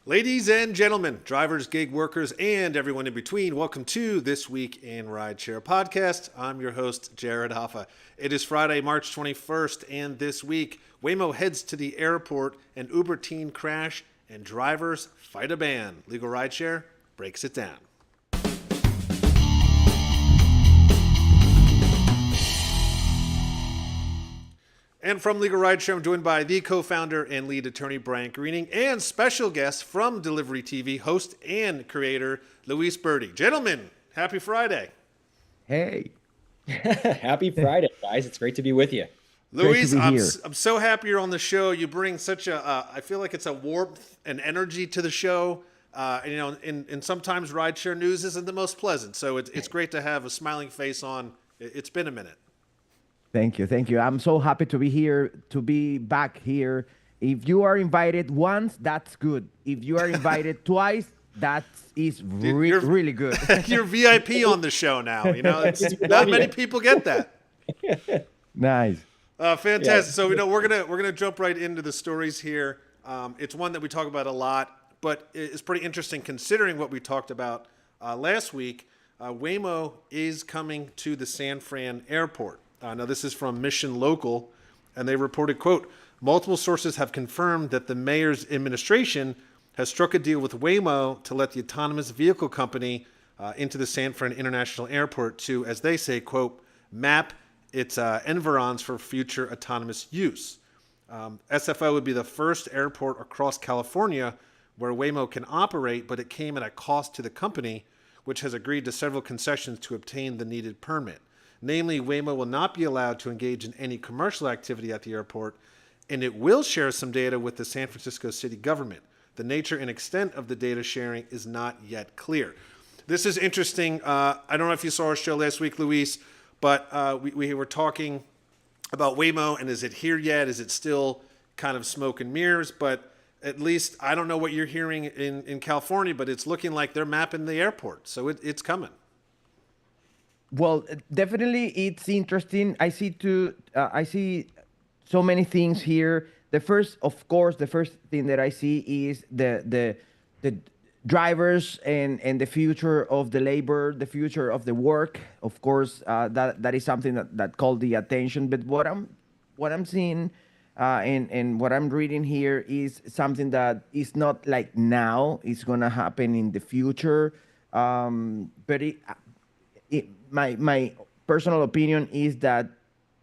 Ladies and gentlemen, drivers, gig workers, and everyone in between, welcome to This Week in Rideshare podcast. I'm your host, Jared Hoffa. It is Friday, March 21st, and this week, Waymo heads to the airport, an Uber teen crash, and drivers fight a ban. Legal Rideshare breaks it down. And from Legal Rideshare, I'm joined by the co-founder and lead attorney, Brian Greening, and special guest from Delivery TV, host and creator, Luis Birdie. Gentlemen, happy Friday. Hey. Happy Friday, guys. It's great to be with you. Luis, I'm so happy you're on the show. You bring such I feel like it's a warmth and energy to the show. And sometimes rideshare news isn't the most pleasant. So it's great to have a smiling face on. It's been a minute. Thank you. I'm so happy to be here, to be back here. If you are invited once, that's good. If you are invited twice, that is really good. You're VIP on the show now. You know, not many people get that. Nice. Fantastic. Yeah. So we're gonna jump right into the stories here. It's one that we talk about a lot, but it's pretty interesting considering what we talked about last week. Waymo is coming to the San Fran airport. Now, this is from Mission Local, and they reported, quote, multiple sources have confirmed that the mayor's administration has struck a deal with Waymo to let the autonomous vehicle company into the San Fran International Airport to, as they say, quote, map its environs for future autonomous use. SFO would be the first airport across California where Waymo can operate, but it came at a cost to the company, which has agreed to several concessions to obtain the needed permit. Namely, Waymo will not be allowed to engage in any commercial activity at the airport, and it will share some data with the San Francisco city government. The nature and extent of the data sharing is not yet clear. This is interesting. I don't know if you saw our show last week, Luis, but we were talking about Waymo, and is it here yet? Is it still kind of smoke and mirrors? But at least I don't know what you're hearing in California, but it's looking like they're mapping the airport, so it's coming. Well, definitely, it's interesting. I see so many things here. The first thing that I see is the drivers and the future of the labor, the future of the work. Of course, that is something that called the attention. But what I'm seeing and what I'm reading here is something that is not like now. It's gonna happen in the future. But my personal opinion is that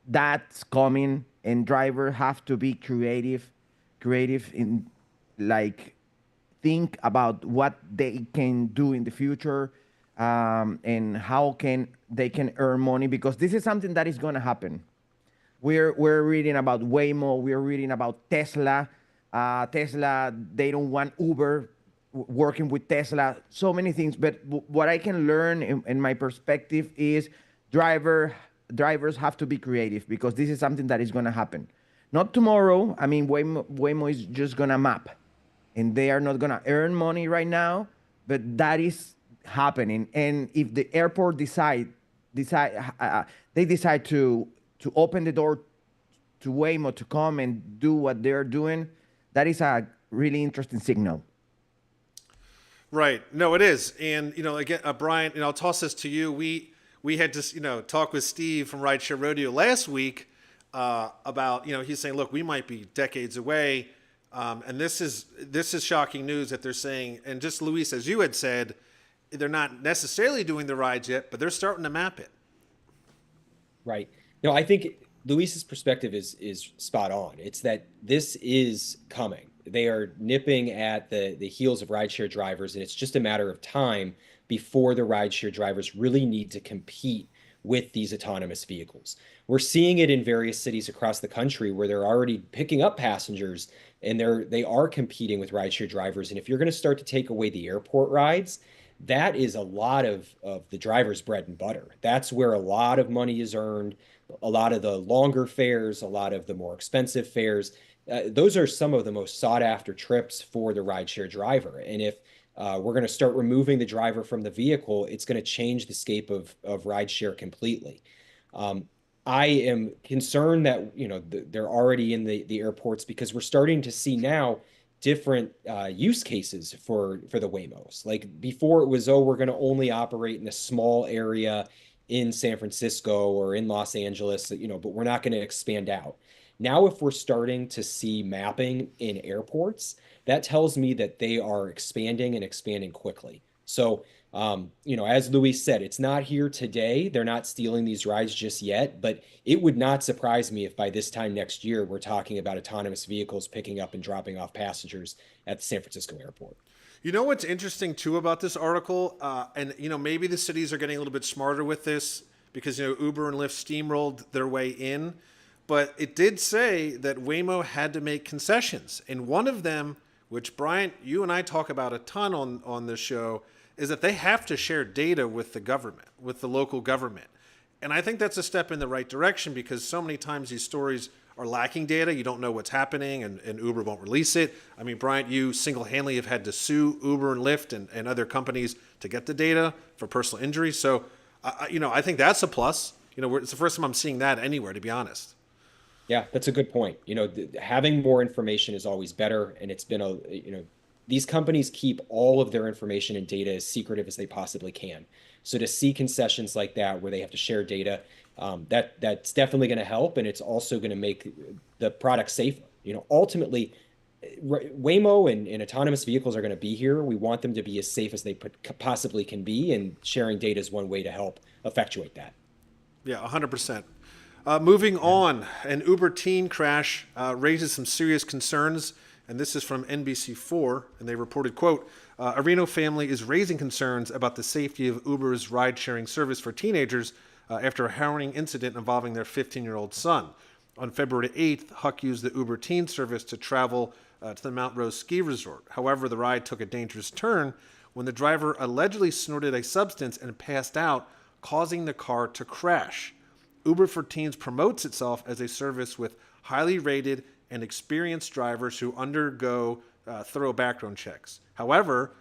that's coming, and drivers have to be creative in, like, think about what they can do in the future, and how they can earn money, because this is something that is going to happen. We're reading about Waymo, we're reading about Tesla. Tesla, they don't want Uber working with Tesla, so many things. But what I can learn in my perspective is drivers have to be creative, because this is something that is going to happen. Not tomorrow. I mean, Waymo is just going to map, and they are not going to earn money right now, but that is happening. And if the airport decide to open the door to Waymo to come and do what they're doing, that is a really interesting signal. Right. No, it is. And, again, Brian, I'll toss this to you. We had to, talk with Steve from Rideshare Rodeo last week about, he's saying, look, we might be decades away. And this is shocking news that they're saying, and just Luis, as you had said, they're not necessarily doing the rides yet, but they're starting to map it. Right. I think Luis's perspective is spot on. It's that this is coming. They are nipping at the heels of rideshare drivers, and it's just a matter of time before the rideshare drivers really need to compete with these autonomous vehicles. We're seeing it in various cities across the country where they're already picking up passengers, and they are competing with rideshare drivers. And if you're going to start to take away the airport rides, that is a lot of the driver's bread and butter. That's where a lot of money is earned, a lot of the longer fares, a lot of the more expensive fares. Those are some of the most sought after trips for the rideshare driver. And if we're going to start removing the driver from the vehicle, it's going to change the scape of rideshare completely. I am concerned that they're already in the airports, because we're starting to see now different use cases for the Waymos. Like before it was, oh, we're going to only operate in a small area in San Francisco or in Los Angeles, but we're not going to expand out. Now, if we're starting to see mapping in airports, that tells me that they are expanding and expanding quickly. So, as Luis said, it's not here today. They're not stealing these rides just yet, but it would not surprise me if by this time next year, we're talking about autonomous vehicles picking up and dropping off passengers at the San Francisco airport. You know what's interesting too about this article, and maybe the cities are getting a little bit smarter with this because Uber and Lyft steamrolled their way in, but it did say that Waymo had to make concessions, and one of them, which Bryant, you and I talk about a ton on this show, is that they have to share data with the government, with the local government, and I think that's a step in the right direction because so many times these stories are lacking data. You don't know what's happening, and Uber won't release it. I mean, Bryant, you single-handedly have had to sue Uber and Lyft and other companies to get the data for personal injury. So, I think that's a plus. It's the first time I'm seeing that anywhere, to be honest. Yeah, that's a good point. Having more information is always better, and it's been these companies keep all of their information and data as secretive as they possibly can. So to see concessions like that where they have to share data, that's definitely going to help, and it's also going to make the product safer. Ultimately, Waymo and autonomous vehicles are going to be here. We want them to be as safe as they possibly can be, and sharing data is one way to help effectuate that. Yeah, 100%. Moving on, an Uber teen crash raises some serious concerns, and this is from NBC4, and they reported, quote, a Reno family is raising concerns about the safety of Uber's ride-sharing service for teenagers after a harrowing incident involving their 15-year-old son. On February 8th, Huck used the Uber teen service to travel to the Mount Rose ski resort. However, the ride took a dangerous turn when the driver allegedly snorted a substance and passed out, causing the car to crash. Uber for Teens promotes itself as a service with highly rated and experienced drivers who undergo thorough background checks. However,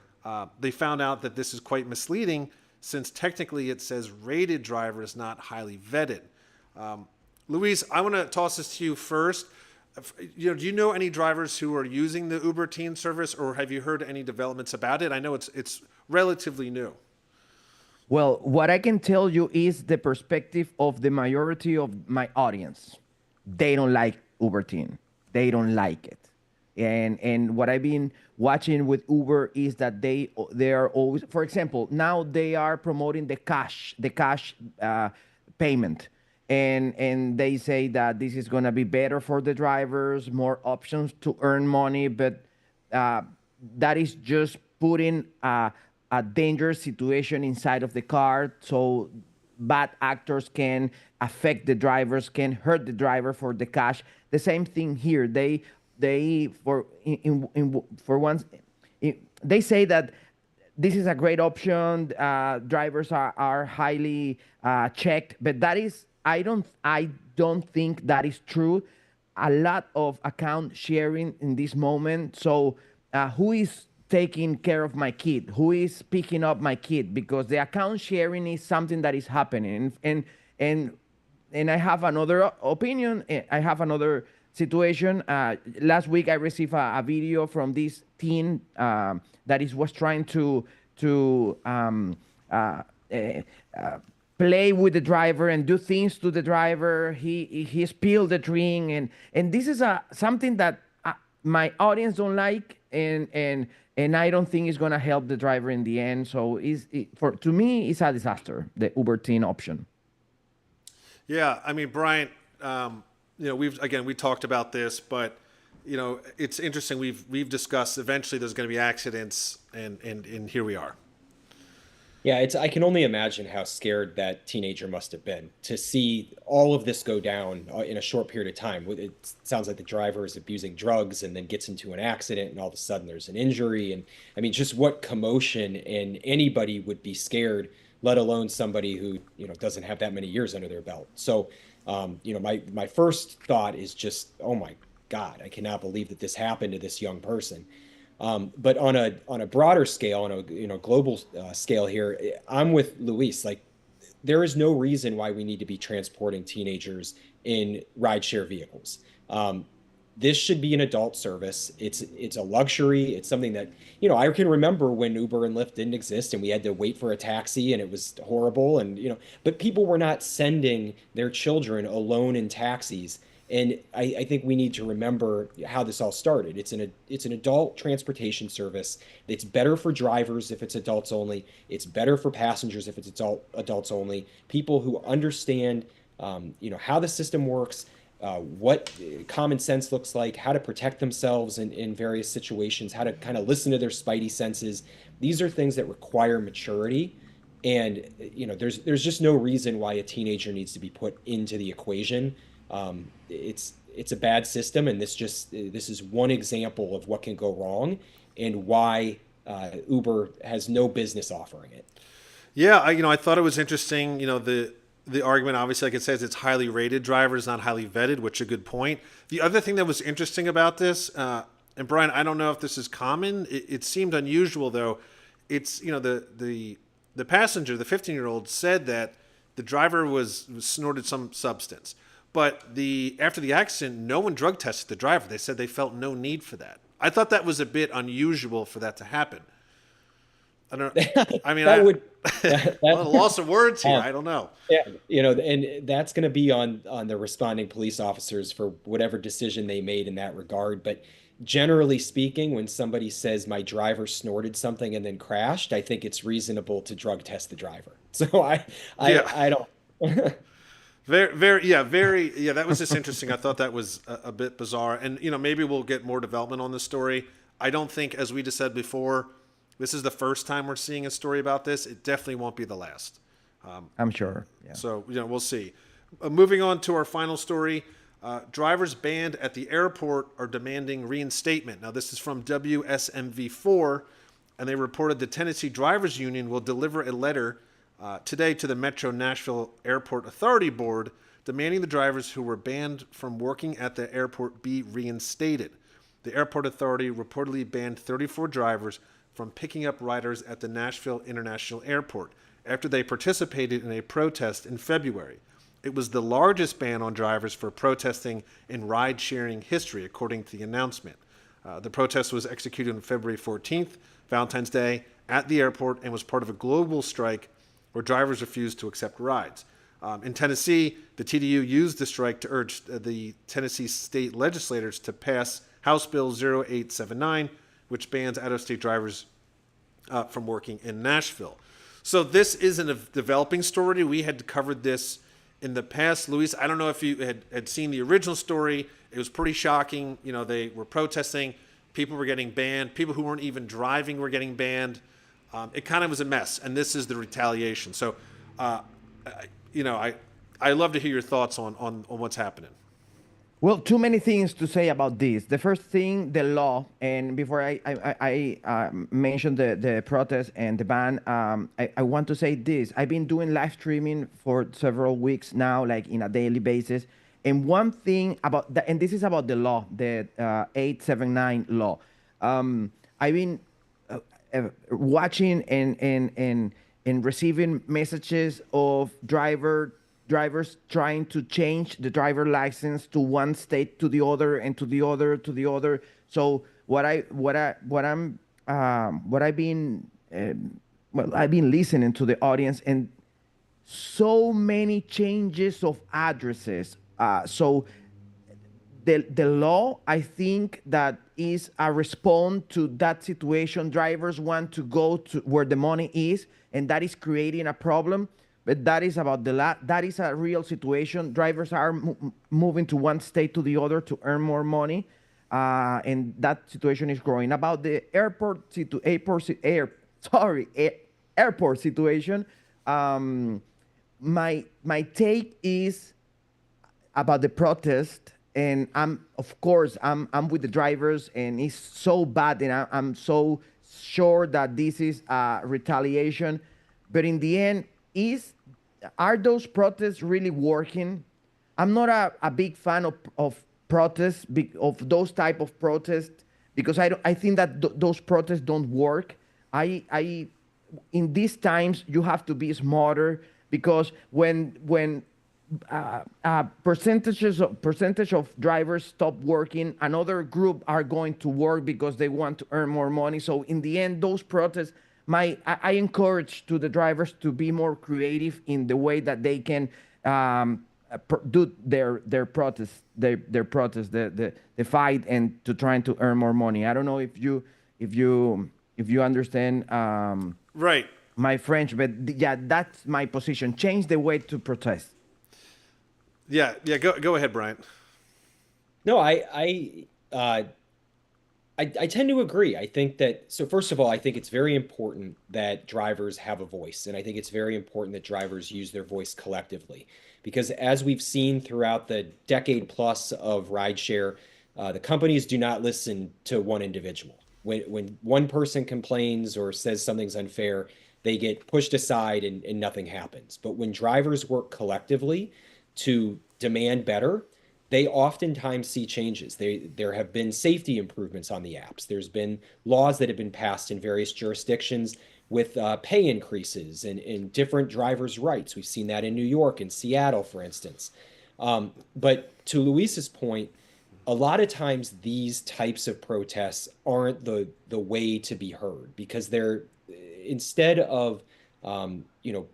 they found out that this is quite misleading since technically it says rated drivers, not highly vetted. Luis, I want to toss this to you first. Do you know any drivers who are using the Uber Teen service, or have you heard any developments about it? I know it's relatively new. Well, what I can tell you is the perspective of the majority of my audience. They don't like Uber Teen. They don't like it. And what I've been watching with Uber is that they are always, for example, now they are promoting the cash payment. And they say that this is going to be better for the drivers, more options to earn money, but that is just putting a dangerous situation inside of the car, so bad actors can affect the drivers, can hurt the driver for the cash. The same thing here. They say that this is a great option. Drivers are highly checked, but that is I don't think that is true. A lot of account sharing in this moment. So who is taking care of my kid? Who is picking up my kid? Because the account sharing is something that is happening. And I have another opinion. I have another situation. Last week I received a video from this teen that was trying to play with the driver and do things to the driver. He spilled the drink, and this is something that my audience don't like, and I don't think it's gonna help the driver in the end. So to me, it's a disaster. The Uber Teen option. Yeah, I mean, Brian, we talked about this, but it's interesting. We've discussed eventually there's going to be accidents, and here we are. Yeah, I can only imagine how scared that teenager must have been to see all of this go down in a short period of time. It sounds like the driver is abusing drugs and then gets into an accident, and all of a sudden there's an injury. And I mean, just what commotion, and anybody would be scared, let alone somebody who doesn't have that many years under their belt. So, my first thought is just, oh my God, I cannot believe that this happened to this young person. But on a broader scale, on a global scale here, I'm with Luis. Like, there is no reason why we need to be transporting teenagers in rideshare vehicles. this should be an adult service. It's a luxury. It's something that, I can remember when Uber and Lyft didn't exist and we had to wait for a taxi and it was horrible. And, but people were not sending their children alone in taxis. And I think we need to remember how this all started. It's an adult transportation service. It's better for drivers if it's adults only. It's better for passengers if it's adults only. People who understand, how the system works, what common sense looks like, how to protect themselves in various situations, how to kind of listen to their spidey senses. These are things that require maturity. And, there's just no reason why a teenager needs to be put into the equation. It's a bad system, and this is one example of what can go wrong and why Uber has no business offering it. Yeah, I thought it was interesting. The argument, obviously, like it says, it's highly rated drivers, not highly vetted, which is a good point. The other thing that was interesting about this, and Brian, I don't know if this is common. It seemed unusual, though. It's the passenger, the 15-year-old, said that the driver was snorted some substance. But after the accident, no one drug tested the driver. They said they felt no need for that. I thought that was a bit unusual for that to happen. I don't. I mean, well, loss of words here. I don't know. Yeah, and that's going to be on the responding police officers for whatever decision they made in that regard. But generally speaking, when somebody says my driver snorted something and then crashed, I think it's reasonable to drug test the driver. So I don't. Very, yeah. That was just interesting. I thought that was a bit bizarre, and maybe we'll get more development on this story. I don't think, as we just said before, this is the first time we're seeing a story about this. It definitely won't be the last. I'm sure. Yeah. So we'll see. Moving on to our final story, drivers banned at the airport are demanding reinstatement. Now this is from WSMV4, and they reported the Tennessee Drivers Union will deliver a letter today to the Metro Nashville Airport Authority Board demanding the drivers who were banned from working at the airport be reinstated. The airport authority reportedly banned 34 drivers from picking up riders at the Nashville International Airport after they participated in a protest in February. It was the largest ban on drivers for protesting in ride-sharing history, according to the announcement. The protest was executed on February 14th, Valentine's Day, at the airport and was part of a global strike where drivers refused to accept rides. In Tennessee, the TDU used the strike to urge the Tennessee state legislators to pass House Bill 0879, which bans out-of-state drivers from working in Nashville. So this isn't a developing story. We had covered this in the past. Luis, I don't know if you had seen the original story. It was pretty shocking. They were protesting. People were getting banned. People who weren't even driving were getting banned. It kind of was a mess, and this is the retaliation. So, I love to hear your thoughts on what's happening. Well, too many things to say about this. The first thing, the law, and before I mention the protest and the ban, I want to say this. I've been doing live streaming for several weeks now, like in a daily basis. And one thing about and this is about the law, the 879 law. I've been watching and receiving messages of drivers trying to change the driver license to one state to the other and to the other to the other. So I've been listening to the audience, and so many changes of addresses. So the law, I think, that is a response to that situation. Drivers want to go to where the money is, and that is creating a problem. But that is about that is a real situation. Drivers are moving to one state to the other to earn more money, and that situation is growing. About the airport situation, my take is about the protest, and I'm with the drivers, and it's so bad, and I'm so sure that this is retaliation. But in the end, are those protests really working? I'm not a big fan of protests, of those type of protests, because I think that those protests don't work. In these times you have to be smarter, because when percentage of drivers stop working. Another group are going to work because they want to earn more money. So in the end, those protests, I encourage to the drivers to be more creative in the way that they can do their protest, their protest, the fight, and to trying to earn more money. I don't know if you understand Right. my French, but yeah, that's my position. Change the way to protest. Yeah. Yeah. Go ahead, Bryant. No, I tend to agree. I think that, so first of all, I think it's very important that drivers have a voice. And I think it's very important that drivers use their voice collectively. Because as we've seen throughout the decade plus of rideshare, the companies do not listen to one individual. When one person complains or says something's unfair, they get pushed aside and nothing happens. But when drivers work collectively to demand better, they oftentimes see changes. There have been safety improvements on the apps. There's been laws that have been passed in various jurisdictions with pay increases and different drivers' rights. We've seen that in New York and Seattle, for instance. But to Luis's point, a lot of times these types of protests aren't the way to be heard because they're instead of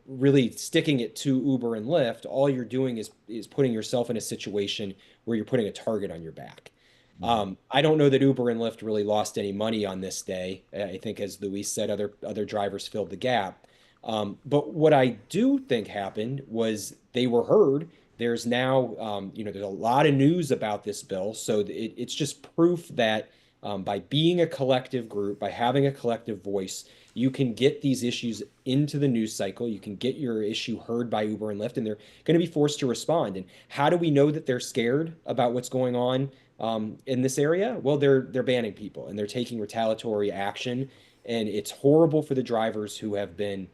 really sticking it to Uber and Lyft, all you're doing is putting yourself in a situation where you're putting a target on your back. I don't know that Uber and Lyft really lost any money on this day. I think, as Luis said, other drivers filled the gap. But what I do think happened was they were heard. There's now, there's a lot of news about this bill, so it's just proof that by being a collective group, by having a collective voice, you can get these issues into the news cycle. You can get your issue heard by Uber and Lyft, and they're going to be forced to respond. And how do we know that they're scared about what's going on in this area? Well, they're banning people and they're taking retaliatory action. And it's horrible for the drivers who have been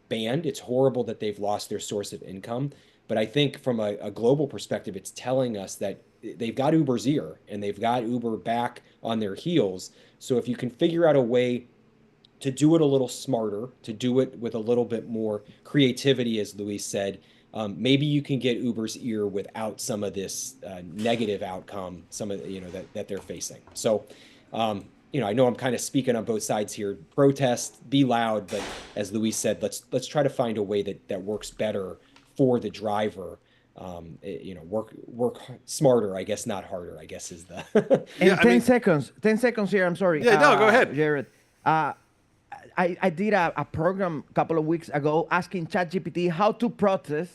banned. It's horrible that they've lost their source of income. But I think from a global perspective, it's telling us that they've got Uber's ear and they've got Uber back on their heels. So if you can figure out a way to do it a little smarter, to do it with a little bit more creativity, as Luis said, maybe you can get Uber's ear without some of this negative outcome, some of that they're facing. So, I know I'm kind of speaking on both sides here. Protest, be loud, but as Luis said, let's try to find a way that works better for the driver. Work smarter, I guess, not harder, I guess is the. And Yeah, 10 seconds here. I'm sorry. Yeah, no, go ahead. Jared. I did a program a couple of weeks ago asking ChatGPT how to protest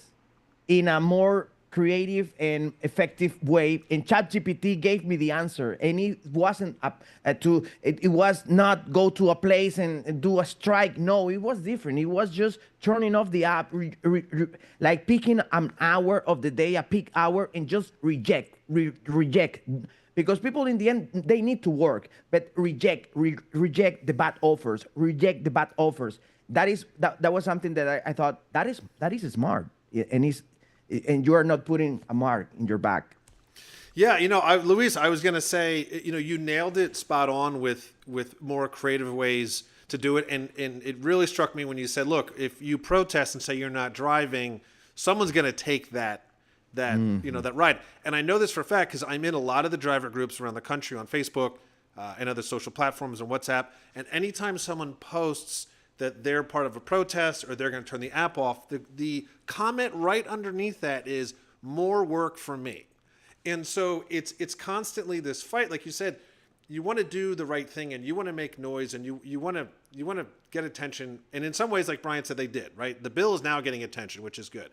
in a more creative and effective way, and ChatGPT gave me the answer. And it wasn't it was not go to a place and do a strike. No, it was different. It was just turning off the app, like picking an hour of the day, a peak hour, and just reject. Because people in the end they need to work, but reject the bad offers, reject the bad offers. That was something that I thought that is smart, and you are not putting a mark in your back. Yeah, Luis, I was gonna say, you nailed it spot on with more creative ways to do it, and it really struck me when you said, look, if you protest and say you're not driving, someone's gonna take that that ride. And I know this for a fact because I'm in a lot of the driver groups around the country on Facebook and other social platforms and WhatsApp. And anytime someone posts that they're part of a protest or they're going to turn the app off, the comment right underneath that is more work for me. And so it's constantly this fight. Like you said, you want to do the right thing and you want to make noise and you want to get attention. And in some ways, like Brian said, they did, right? The bill is now getting attention, which is good.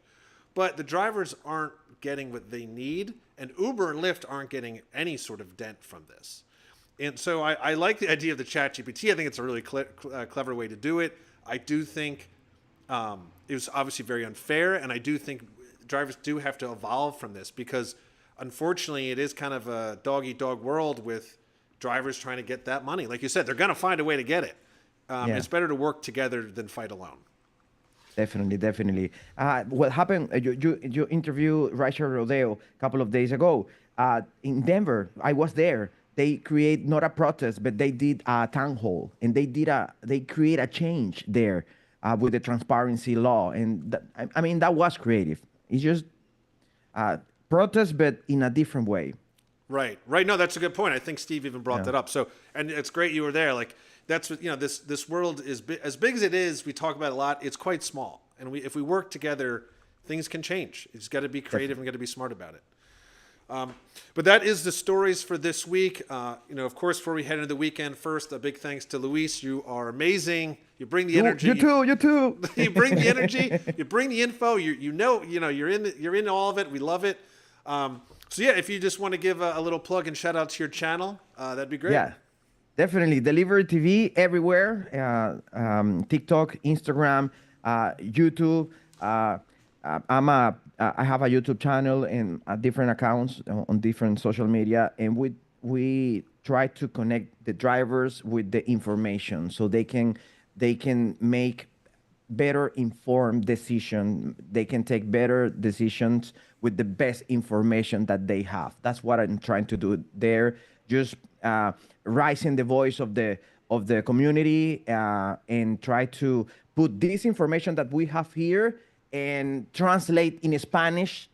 But the drivers aren't getting what they need, and Uber and Lyft aren't getting any sort of dent from this. And so I like the idea of the ChatGPT. I think it's a really clever way to do it. I do think it was obviously very unfair, and I do think drivers do have to evolve from this because, unfortunately, it is kind of a dog-eat-dog world with drivers trying to get that money. Like you said, they're going to find a way to get it. It's better to work together than fight alone. Definitely. What happened? You interviewed Rideshare Rodeo a couple of days ago in Denver. I was there. They create not a protest, but they did a town hall, and they create a change there with the transparency law, and that was creative. It's just protest, but in a different way. Right. Right. No, that's a good point. I think Steve even brought that up. So, and it's great you were there. Like that's what, this world is as big as it is. We talk about it a lot. It's quite small. And if we work together, things can change. It's got to be creative and got to be smart about it. But that is the stories for this week. Of course, before we head into the weekend, first, a big thanks to Luis. You are amazing. You bring the energy. You too. You bring the energy. You bring the info. You're in all of it. We love it. So yeah, if you just want to give a little plug and shout out to your channel, that'd be great. Yeah, definitely. Delivery TV everywhere. TikTok, Instagram, YouTube. I have a YouTube channel and different accounts on different social media, and we try to connect the drivers with the information so they can make better informed decision. They can take better decisions with the best information that they have. That's what I'm trying to do there. Just raising the voice of the community and try to put this information that we have here and translate in Spanish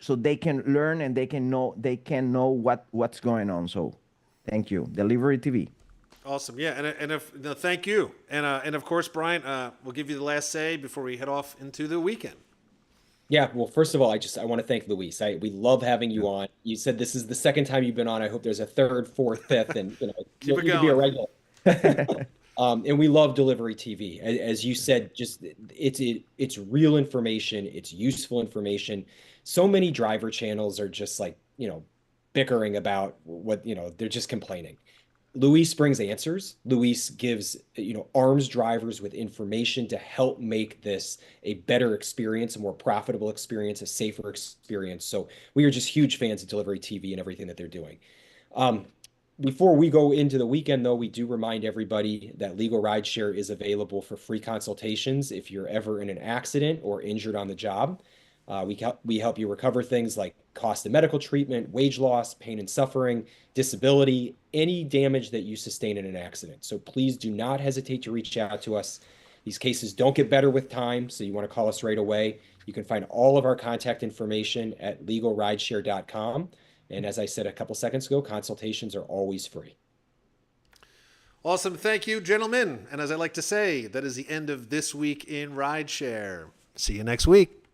so they can learn and they can know what's going on. So thank you, Delivery TV. Awesome. Yeah. Thank you. And of course, Brian, we'll give you the last say before we head off into the weekend. Yeah, well, first of all, I want to thank Luis. We love having you on. You said this is the second time you've been on. I hope there's a third, fourth, fifth, and Keep it you can be a regular. And we love Delivery TV. As you said, just it's real information. It's useful information. So many driver channels are just like, bickering about what, they're just complaining. Luis brings answers. Luis gives, arms drivers with information to help make this a better experience, a more profitable experience, a safer experience. So we are just huge fans of Delivery TV and everything that they're doing. Before we go into the weekend, though, we do remind everybody that Legal Rideshare is available for free consultations if you're ever in an accident or injured on the job. We help you recover things like cost of medical treatment, wage loss, pain and suffering, disability, any damage that you sustain in an accident. So please do not hesitate to reach out to us. These cases don't get better with time, so you want to call us right away. You can find all of our contact information at LegalRideshare.com. And as I said a couple seconds ago, consultations are always free. Awesome. Thank you, gentlemen. And as I like to say, that is the end of this week in Rideshare. See you next week.